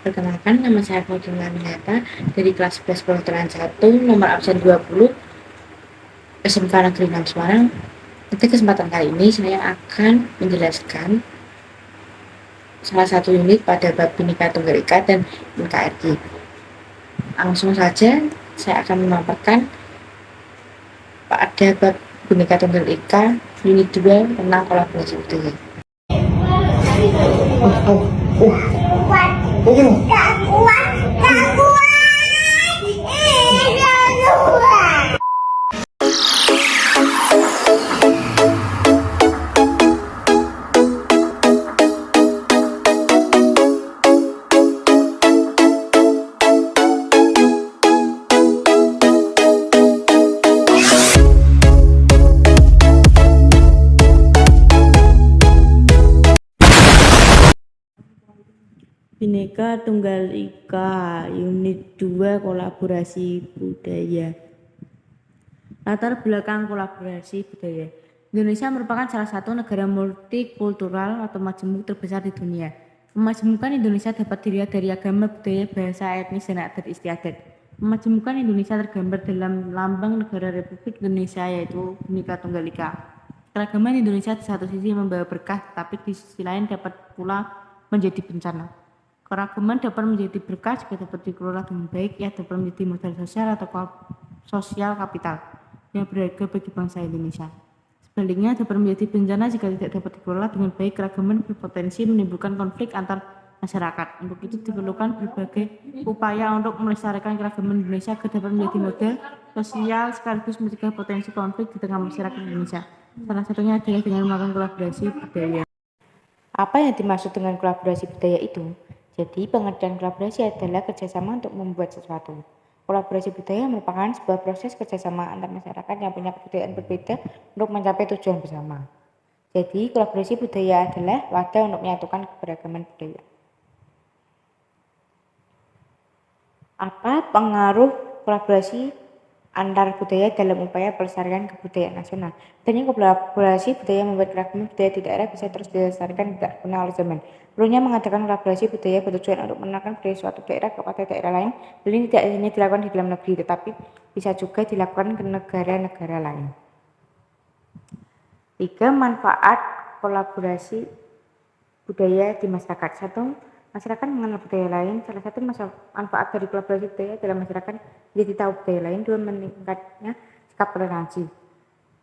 Perkenalkan, nama saya Fatima Aminata dari kelas 11 Kedokteran 1, nomor absen 20, SMK Negeri 6 Semarang. Pada kesempatan kali ini saya akan menjelaskan salah satu unit pada bab Bhinneka Tunggal Ika dan NKRI. Langsung saja saya akan memaparkan pada bab Bhinneka Tunggal Ika unit 2 tentang kolaborasi budaya. Bhinneka Tunggal Ika unit 2 kolaborasi budaya. Latar belakang kolaborasi budaya. Indonesia merupakan salah satu negara multikultural atau majemuk terbesar di dunia. Memajemukan Indonesia dapat dilihat dari agama, budaya, bahasa, etnis, dan adat istiadat. Memajemukan Indonesia tergambar dalam lambang negara Republik Indonesia yaitu Bhinneka Tunggal Ika. Keragaman Indonesia di satu sisi membawa berkah, tapi di sisi lain dapat pula menjadi bencana. Keragaman dapat menjadi berkah jika dapat dikelola dengan baik, ya dapat menjadi modal sosial atau sosial kapital yang berharga bagi bangsa Indonesia. Sebaliknya dapat menjadi bencana jika tidak dapat dikelola dengan baik. Keragaman berpotensi menimbulkan konflik antar masyarakat. Untuk itu diperlukan berbagai upaya untuk melestarikan keragaman Indonesia agar dapat menjadi modal sosial sekaligus mencegah potensi konflik di tengah masyarakat Indonesia. Salah satunya adalah dengan melakukan kolaborasi budaya. Apa yang dimaksud dengan kolaborasi budaya itu? Jadi, pengertian kolaborasi adalah kerjasama untuk membuat sesuatu. Kolaborasi budaya merupakan sebuah proses kerjasama antar masyarakat yang punya kebudayaan berbeda untuk mencapai tujuan bersama. Jadi, kolaborasi budaya adalah wadah untuk menyatukan keberagaman budaya. Apa pengaruh kolaborasi antar budaya dalam upaya pelestarian kebudayaan nasional? Adanya kolaborasi budaya membuat keragaman budaya di daerah bisa terus dilestarikan tidak punah oleh zaman. Perlunya mengadakan kolaborasi budaya bertujuan untuk mengenalkan budaya suatu daerah kepada daerah lain. Dan ini tidak hanya dilakukan di dalam negeri, tetapi bisa juga dilakukan ke negara-negara lain. 3. Manfaat kolaborasi budaya di masyarakat. 1. Masyarakat mengenal budaya lain. Salah satu manfaat dari kolaborasi budaya dalam masyarakat menjadi tahu budaya lain. 2. Meningkatnya sikap toleransi.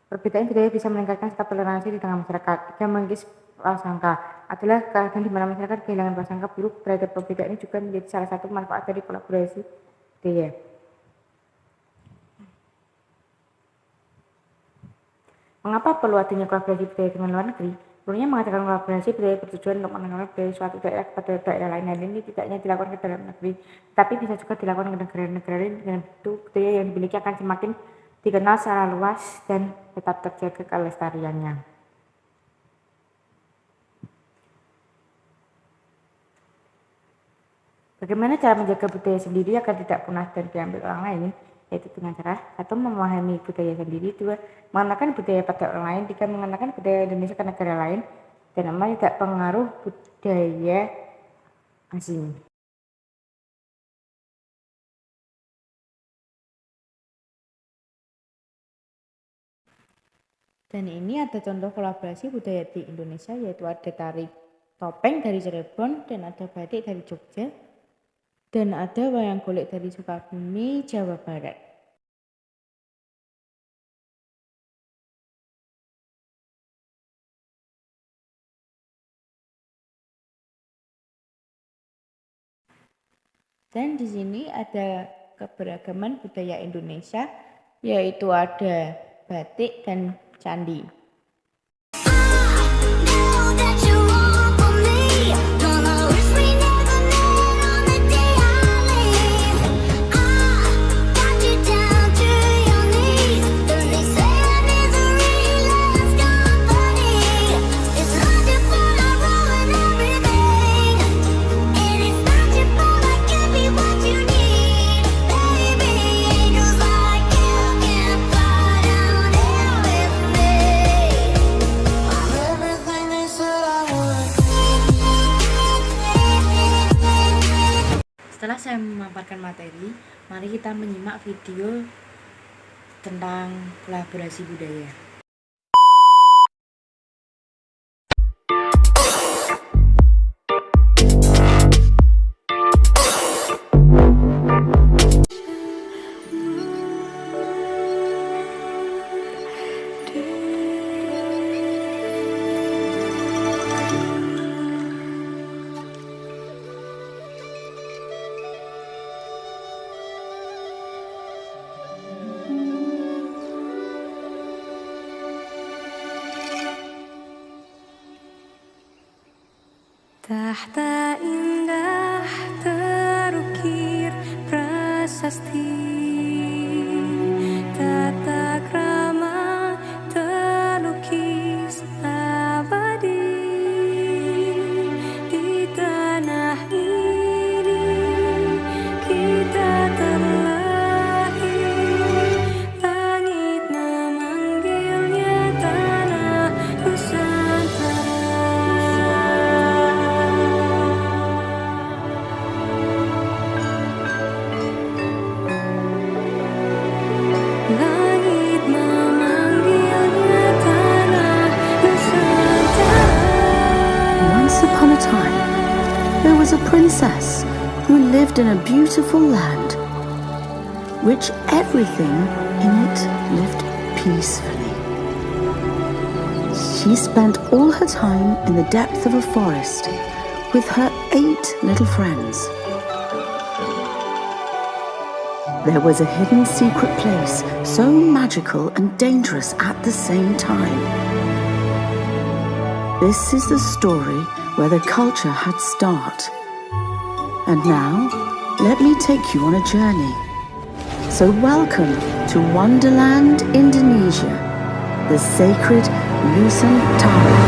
Perbedaan budaya bisa meningkatkan sikap toleransi di tengah masyarakat. 3. Mengikis prasangka adalah keadaan di mana masyarakat kehilangan prasangka buruk terhadap perbedaan. Ini juga menjadi salah satu manfaat dari kolaborasi budaya. Mengapa perlu adanya kolaborasi budaya dengan luar negeri? Perlunya mengadakan kolaborasi budaya bertujuan untuk mengenalkan budaya suatu daerah kepada daerah lain. Dan ini tidak hanya dilakukan ke dalam negeri, tapi bisa juga dilakukan ke negara-negara lain. Dengan begitu, budaya yang dimiliki akan semakin dikenal secara luas dan tetap terjaga kelestariannya. Bagaimana cara menjaga budaya sendiri agar tidak punah dan diambil orang lain? Yaitu dengan cara 1. Memahami budaya sendiri. 2. Mengenalkan budaya pada orang lain. 3. Mengenalkan budaya Indonesia ke negara lain. Dan 4. Tidak pengaruh budaya asing. Dan ini ada contoh kolaborasi budaya di Indonesia, yaitu ada tari topeng dari Cirebon, dan ada batik dari Jogja, dan ada wayang golek dari Sukabumi, Jawa Barat. Dan di sini ada keberagaman budaya Indonesia, yaitu ada batik dan candi. saya memaparkan materi, mari kita menyimak video tentang kolaborasi budaya. Tahta indah terukir prasasti, tata krama terlukis abadi. Di tanah ini kita terlahir, langit memanggilnya tanah Nusantara. Langit memanggilnya tanah Nusantara. Once upon a time, there was a princess who lived in a beautiful land, which everything in it lived peacefully. She spent all her time in the depth of a forest with her 8 little friends. There was a hidden secret place, so magical and dangerous at the same time. This is the story where the culture had start. And now, let me take you on a journey. So welcome to Wonderland, Indonesia, the sacred Nusantara.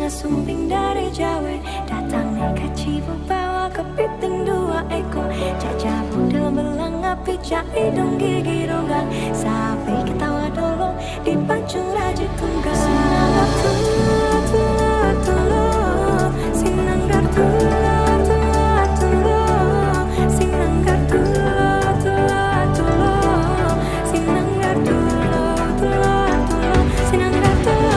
Sumping dari Jawa datang kaci bawa kepiting 2 ekor, jajah dalam belang api cai dong gigi rongga, sampai ketawa dolong dipacu raja tunggal. Sinanggar tular tular tular, sinanggar tular tular tular, sinanggar tular tular tular, sinanggar tular tular tular, sinanggar tular.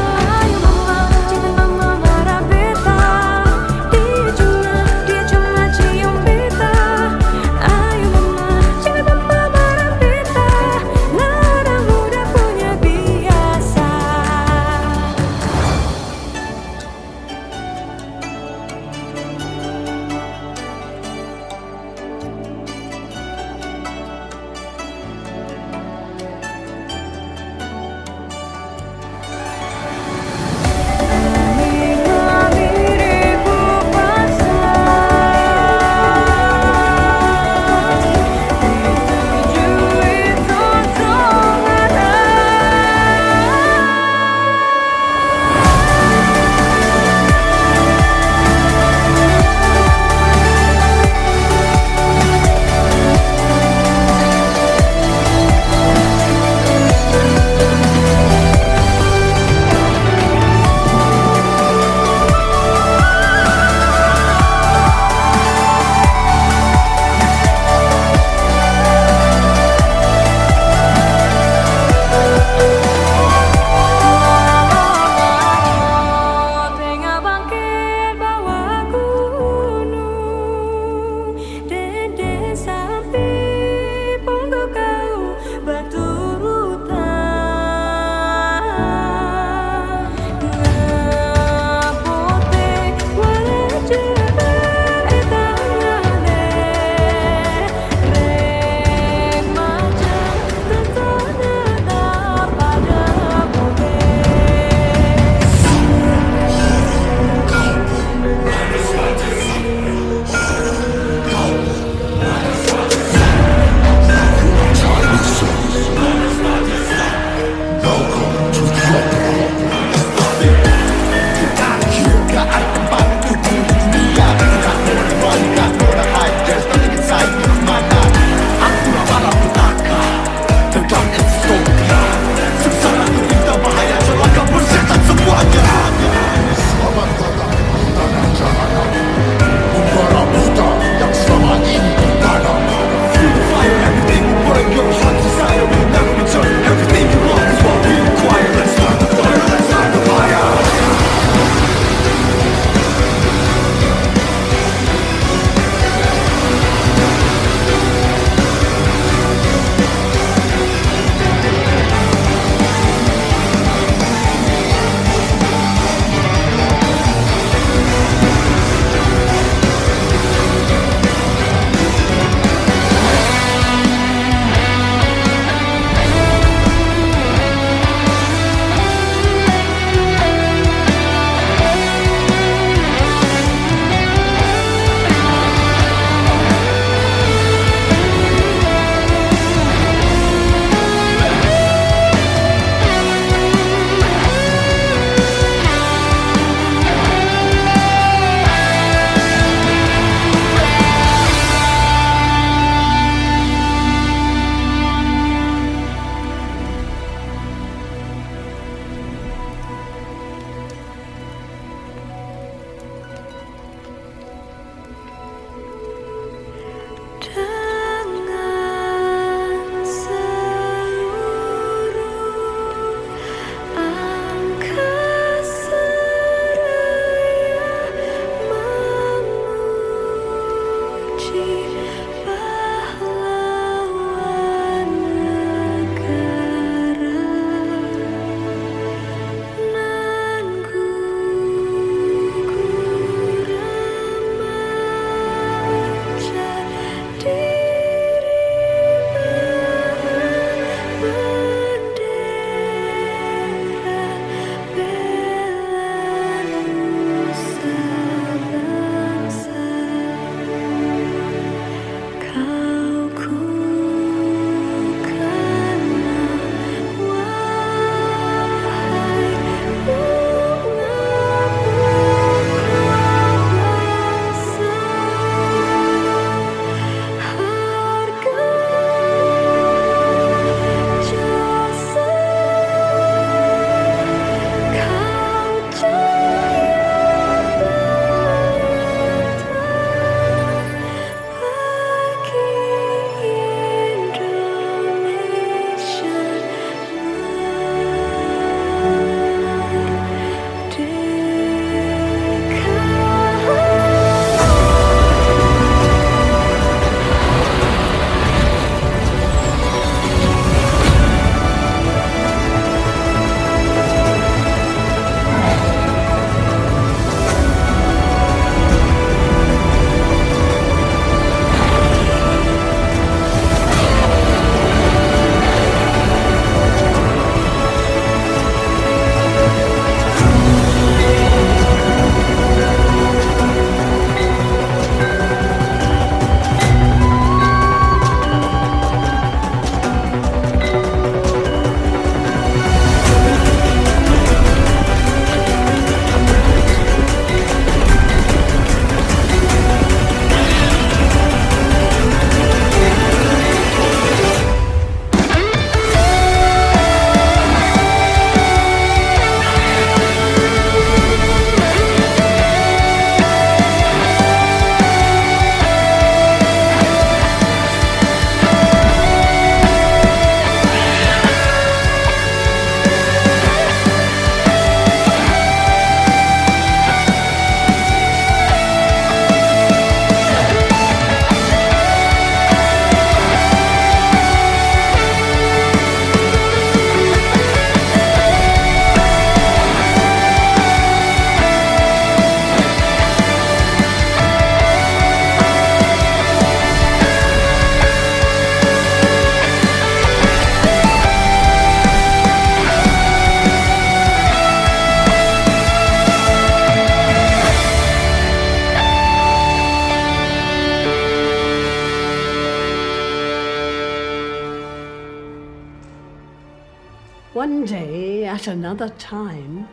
One day, at another time,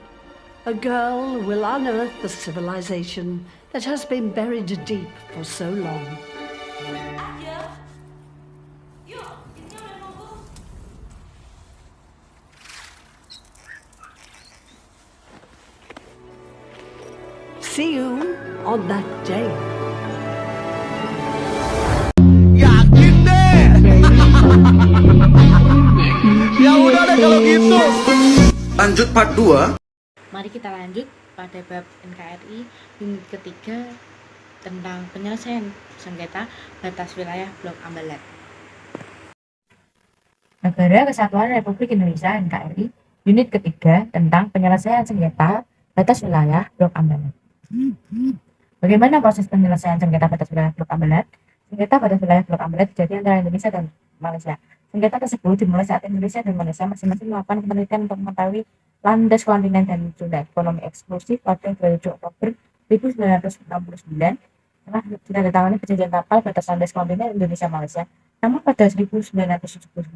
a girl will unearth the civilization that has been buried deep for so long. See you on that day. Yakin deh. Ya udah deh kalau gitu. Lanjut part 2. Mari kita lanjut pada bab NKRI unit ketiga tentang penyelesaian sengketa batas wilayah Blok Ambalat. Negara Kesatuan Republik Indonesia NKRI unit ketiga tentang penyelesaian sengketa batas wilayah Blok Ambalat. Bagaimana proses penyelesaian sengketa batas wilayah Blok Ambalat? Sengketa batas wilayah Blok Ambalat terjadi antara Indonesia dan Malaysia. Sengketa tersebut dimulai saat Indonesia dan Malaysia masing-masing melakukan penelitian untuk mengetahui landas kontinen dan zona ekonomi eksklusif pada 27 Oktober 1969 setelah ditandatangani perjanjian kapal batas landas kontinen Indonesia-Malaysia. Namun pada 1979,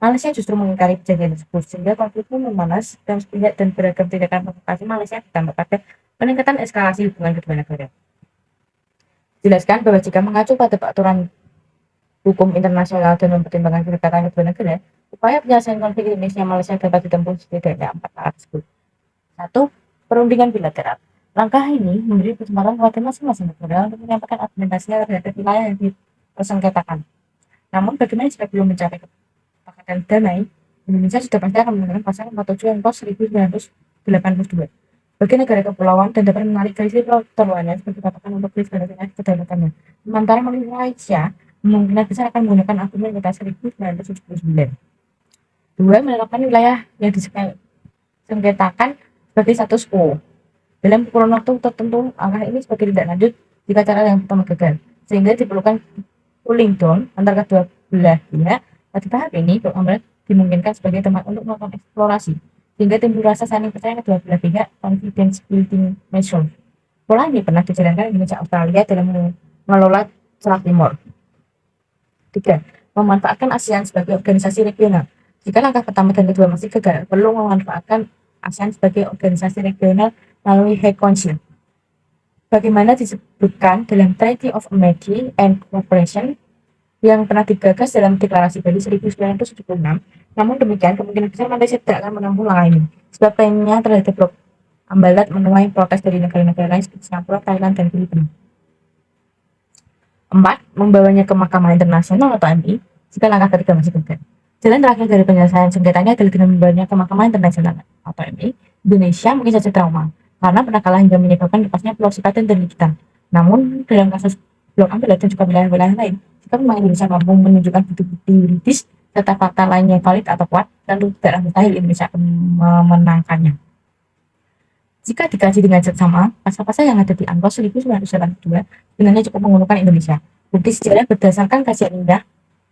Malaysia justru mengingkari perjanjian tersebut sehingga konflik pun memanas dan sepihak dan beragam tindakan provokasi Malaysia ditambah pada peningkatan eskalasi hubungan kedua negara. Jelaskan bahwa jika mengacu pada aturan hukum internasional dan mempertimbangkan kedekatan kedua negara, upaya penyelesaian konflik Indonesia-Malaysia dapat ditempuh setidaknya 4 tahap tersebut. 1. Perundingan bilateral. Langkah ini memberi kesempatan kepada masing-masing negara untuk menyampaikan argumentasinya terhadap wilayah yang dipersengketakan. Namun, bagaimana jika belum mencapai kesepakatan damai? Indonesia sudah pasti akan menggunakan pasal 47 yang pos 1982 bagi negara kepulauan dan dapat menarik garis perlawanan sebagai patokan untuk pelindungan kedaulatannya. Sementara Malaysia kemungkinan besar akan menggunakan argumen kota 1979. 2. Menetapkan wilayah yang disengketakan sebagai status quo. Dalam kurun waktu tertentu, angka ini sebagai tindak lanjut jika cara yang pertama gagal, sehingga diperlukan cooling down antara kedua belah pihak. Pada tahap ini, Blok Ambalat dimungkinkan sebagai tempat untuk melakukan eksplorasi, sehingga timbul rasa saling percaya kedua belah pihak, confidence building measure. Pola ini pernah dijalankan Indonesia Australia dalam mengelola Selat Timur. 3. Memanfaatkan ASEAN sebagai organisasi regional. Jika langkah pertama dan kedua masih gagal, perlu memanfaatkan ASEAN sebagai organisasi regional melalui Hague Council. Bagaimana disebutkan dalam Treaty of Amity and Cooperation yang pernah digagas dalam Deklarasi Bali 1976. Namun demikian, kemungkinan besar Malaysia tidak akan menempuh langkah ini, sebab klaimnya terhadap Blok Ambalat menuai protes dari negara-negara lain seperti Singapura, Thailand, dan Filipina. 4. Membawanya ke Mahkamah Internasional atau MI jika langkah ketiga masih gagal. Jalan terakhir dari penyelesaian sengketanya adalah dengan membawanya ke Mahkamah Internasional atau MI. Indonesia mungkin saja trauma karena pernah kalah hingga menyebabkan lepasnya Pulau Sipatan dan Likitan. Namun dalam kasus Blok Ambalat dan juga wilayah-wilayah lain, jika memang Indonesia mampu menunjukkan bukti-bukti yuridis serta fakta lainnya yang valid atau kuat, tentu tidaklah mustahil Indonesia akan memenangkannya. Jika dikaji dengan seksama, pasal-pasal yang ada di UNCLOS 1982 sebenarnya cukup menguntungkan Indonesia. Bukti sejarah berdasarkan kajian indah,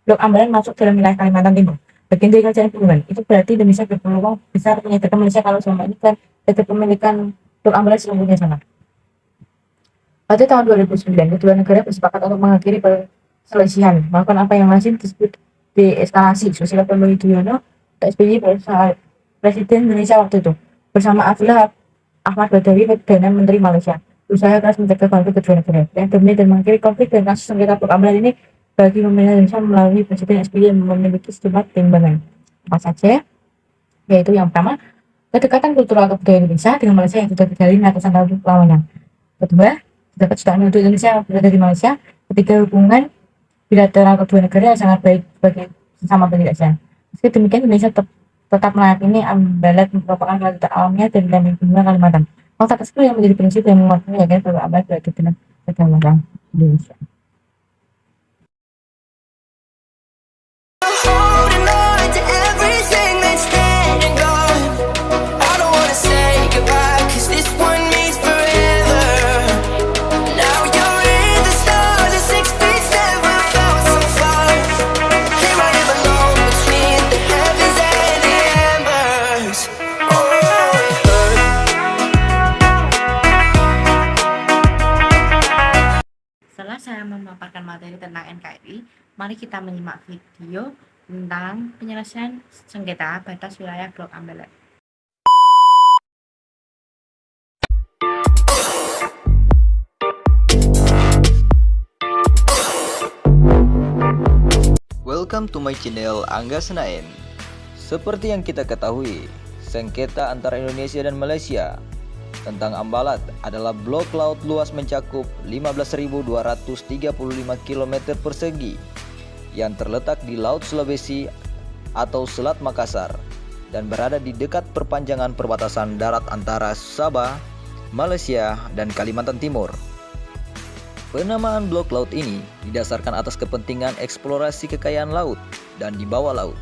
Blok Ambalat masuk dalam wilayah Kalimantan Timur, bagian dari kajian hubungan. Itu berarti Indonesia berpeluang besar menyediakan Malaysia kalau selama ini kan kepemilikan Blok Ambalat seluruhnya sana. Pada tahun 2009, kedua negara bersepakat untuk mengakhiri perselisihan, melakukan apa yang masih disebut deeskalasi. Susilo Bambang Yudhoyono atau SBY Presiden Indonesia waktu itu, bersama Abdullah Ahmad Badawi, Perdana Menteri Malaysia, berusaha keras mencegah konflik kedua negara. Yang demi dan mengakhiri konflik dan kasus sengketa Blok Ambalat ini bagi pemerintah Indonesia melalui Presiden SBY yang memiliki sejumlah pertimbangan. Apa saja? Yaitu yang pertama, kedekatan kultural atau budaya Indonesia dengan Malaysia yang sudah terjalin ratusan tahun lamanya. Kedua, terdapat jutaan penduduk Indonesia yang berada di Malaysia. Ketiga, hubungan bilateral kedua negara yang sangat baik sebagai sesama penduduk ASEAN. Meski demikian, Indonesia tetap meyakini Ambalat merupakan realitas alamnya dan lingkungan Kalimantan. Fakta tersebut yang menjadi prinsip yang menguatkan yakin bahwa Ambalat berada dalam kedaulatan Indonesia. Holding on to everything that's dead and gone. I don't wanna say goodbye, 'cause this one means forever. Now you're in the stars, the 6 feet never felt so far. Came right in alone between the heavens and the embers. Oh, it hurt. Setelah saya memaparkan materi tentang NKRI, mari kita menyimak video tentang penyelesaian sengketa batas wilayah Blok Ambalat. Welcome to my channel Angga Senain. Seperti yang kita ketahui, sengketa antara Indonesia dan Malaysia tentang Ambalat adalah blok laut luas mencakup 15.235 km persegi yang terletak di Laut Sulawesi atau Selat Makassar dan berada di dekat perpanjangan perbatasan darat antara Sabah, Malaysia, dan Kalimantan Timur. Penamaan blok laut ini didasarkan atas kepentingan eksplorasi kekayaan laut dan di bawah laut,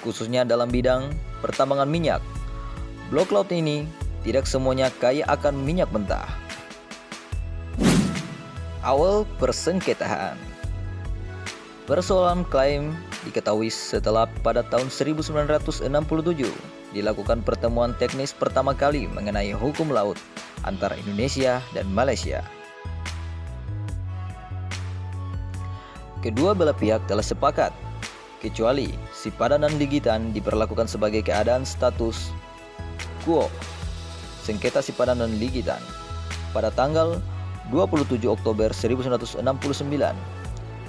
khususnya dalam bidang pertambangan minyak. Blok laut ini tidak semuanya kaya akan minyak mentah. Awal persengketaan. Persoalan klaim diketahui setelah pada tahun 1967 dilakukan pertemuan teknis pertama kali mengenai hukum laut antara Indonesia dan Malaysia. Kedua belah pihak telah sepakat, kecuali Sipadan dan Ligitan diperlakukan sebagai keadaan status quo. Sengketa Sipadan dan Ligitan pada tanggal 27 Oktober 1969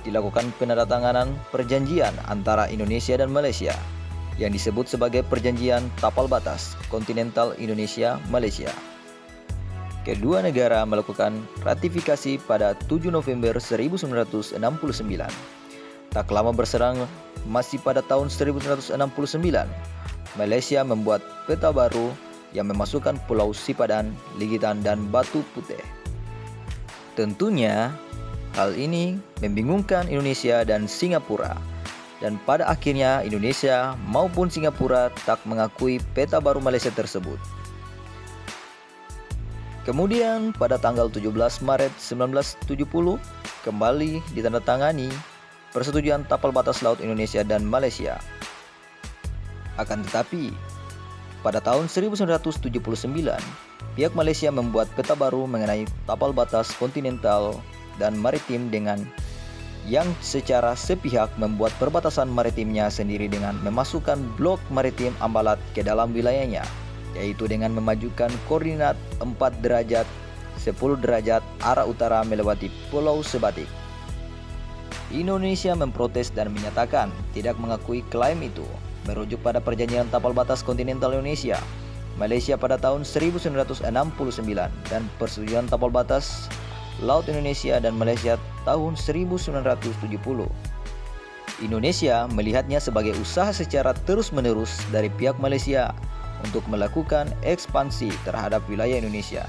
dilakukan penandatanganan perjanjian antara Indonesia dan Malaysia yang disebut sebagai Perjanjian Tapal Batas Kontinental Indonesia-Malaysia. Kedua negara melakukan ratifikasi pada 7 November 1969. Tak lama berserang, masih pada tahun 1969, Malaysia membuat peta baru yang memasukkan Pulau Sipadan, Ligitan, dan Batu Putih. Tentunya, hal ini membingungkan Indonesia dan Singapura, dan pada akhirnya Indonesia maupun Singapura tak mengakui peta baru Malaysia tersebut. Kemudian pada tanggal 17 Maret 1970 kembali ditandatangani Persetujuan Tapal Batas Laut Indonesia dan Malaysia. Akan tetapi, pada tahun 1979, pihak Malaysia membuat peta baru mengenai tapal batas kontinental dan maritim dengan yang secara sepihak membuat perbatasan maritimnya sendiri dengan memasukkan blok maritim Ambalat ke dalam wilayahnya, yaitu dengan memajukan koordinat 4 derajat 10 derajat arah utara melewati Pulau Sebatik. Indonesia memprotes dan menyatakan tidak mengakui klaim itu, merujuk pada Perjanjian Tapal Batas Kontinental Indonesia Malaysia pada tahun 1969 dan Persetujuan Tapal Batas Laut Indonesia dan Malaysia tahun 1970. Indonesia melihatnya sebagai usaha secara terus-menerus dari pihak Malaysia untuk melakukan ekspansi terhadap wilayah Indonesia.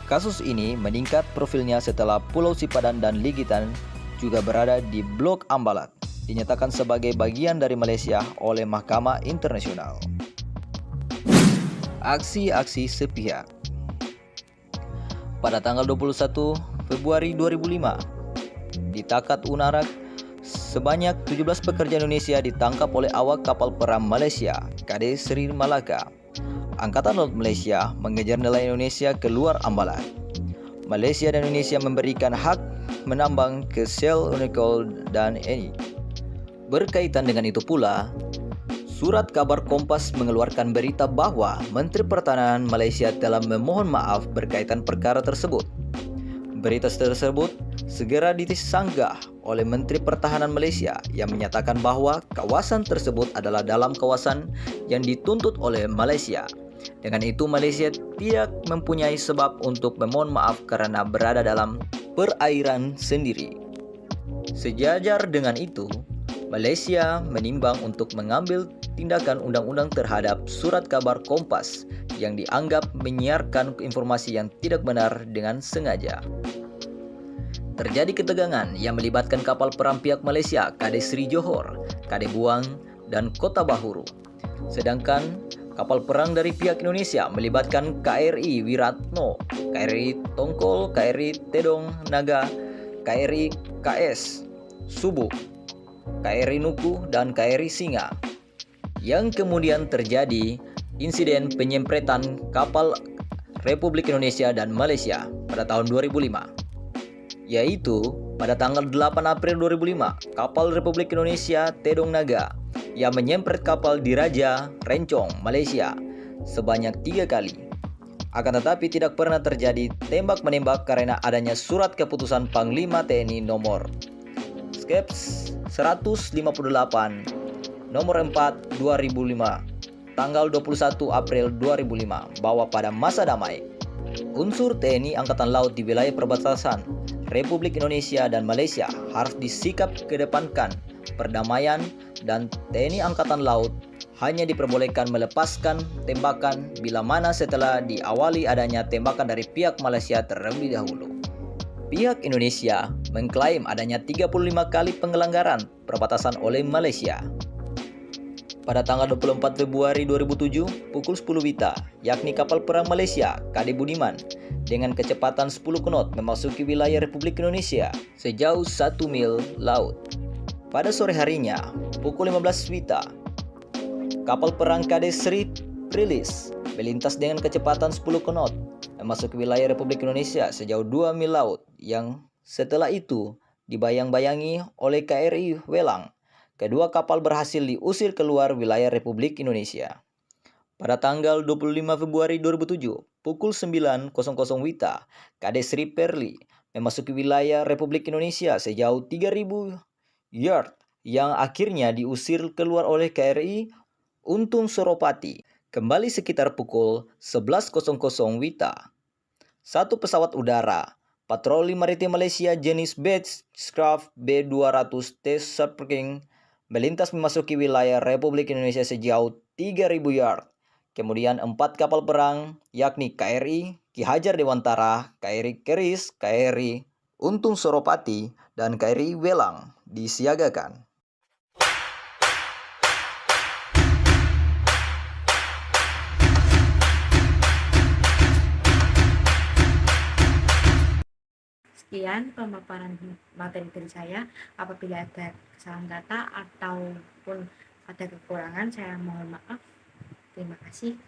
Kasus ini meningkat profilnya setelah Pulau Sipadan dan Ligitan juga berada di Blok Ambalat, dinyatakan sebagai bagian dari Malaysia oleh Mahkamah Internasional. Aksi-aksi sepihak. Pada tanggal 21 Februari 2005, di Takat Unarak, sebanyak 17 pekerja Indonesia ditangkap oleh awak kapal perang Malaysia, KD Sri Malaka. Angkatan Laut Malaysia mengejar nelayan Indonesia keluar Ambalat. Malaysia dan Indonesia memberikan hak menambang ke Shell, Unicol, dan Eni. Berkaitan dengan itu pula, surat kabar Kompas mengeluarkan berita bahwa Menteri Pertahanan Malaysia telah memohon maaf berkaitan perkara tersebut. Berita tersebut segera disanggah oleh Menteri Pertahanan Malaysia yang menyatakan bahwa kawasan tersebut adalah dalam kawasan yang dituntut oleh Malaysia. Dengan itu Malaysia tidak mempunyai sebab untuk memohon maaf karena berada dalam perairan sendiri. Sejajar dengan itu, Malaysia menimbang untuk mengambil tindakan undang-undang terhadap surat kabar Kompas yang dianggap menyiarkan informasi yang tidak benar dengan sengaja. Terjadi ketegangan yang melibatkan kapal perang pihak Malaysia KD Sri Johor, KD Buang, dan Kota Bahuru. Sedangkan kapal perang dari pihak Indonesia melibatkan KRI Wiratno, KRI Tongkol, KRI Tedong Naga, KRI KS Subuh, KRI Nuku, dan KRI Singa. Yang kemudian terjadi insiden penyempretan kapal Republik Indonesia dan Malaysia pada tahun 2005, yaitu Pada tanggal 8 April 2005, kapal Republik Indonesia Tedong Naga yang menyempret kapal Diraja Rencong, Malaysia sebanyak 3 kali. Akan tetapi tidak pernah terjadi tembak-menembak karena adanya surat keputusan Panglima TNI nomor Skeps 158 nomor 4 2005 tanggal 21 April 2005 bahwa pada masa damai, unsur TNI Angkatan Laut di wilayah perbatasan Republik Indonesia dan Malaysia harus disikap kedepankan perdamaian dan TNI Angkatan Laut hanya diperbolehkan melepaskan tembakan bila mana setelah diawali adanya tembakan dari pihak Malaysia terlebih dahulu. Pihak Indonesia mengklaim adanya 35 kali pengelanggaran perbatasan oleh Malaysia. Pada tanggal 24 Februari 2007, pukul 10 WITA, yakni kapal perang Malaysia KD Budiman dengan kecepatan 10 knot memasuki wilayah Republik Indonesia sejauh 1 mil laut. Pada sore harinya, pukul 15 WITA, kapal perang KD Sri Prilis melintas dengan kecepatan 10 knot memasuki wilayah Republik Indonesia sejauh 2 mil laut yang setelah itu dibayang-bayangi oleh KRI Welang. Kedua kapal berhasil diusir keluar wilayah Republik Indonesia. Pada tanggal 25 Februari 2007, pukul 9.00 WITA, KD Sri Perli memasuki wilayah Republik Indonesia sejauh 3.000 yard yang akhirnya diusir keluar oleh KRI Untung Suropati. Kembali sekitar pukul 11.00 WITA, satu pesawat udara patroli maritim Malaysia jenis Beechcraft B-200T Submarine melintas memasuki wilayah Republik Indonesia sejauh 3.000 yard. Kemudian 4 kapal perang yakni KRI Ki Hajar Dewantara, KRI Keris, KRI Untung Suropati, dan KRI Welang disiagakan. Sekian pemaparan materi dari saya. Apabila ada kesalahan kata ataupun ada kekurangan, saya mohon maaf. Terima kasih.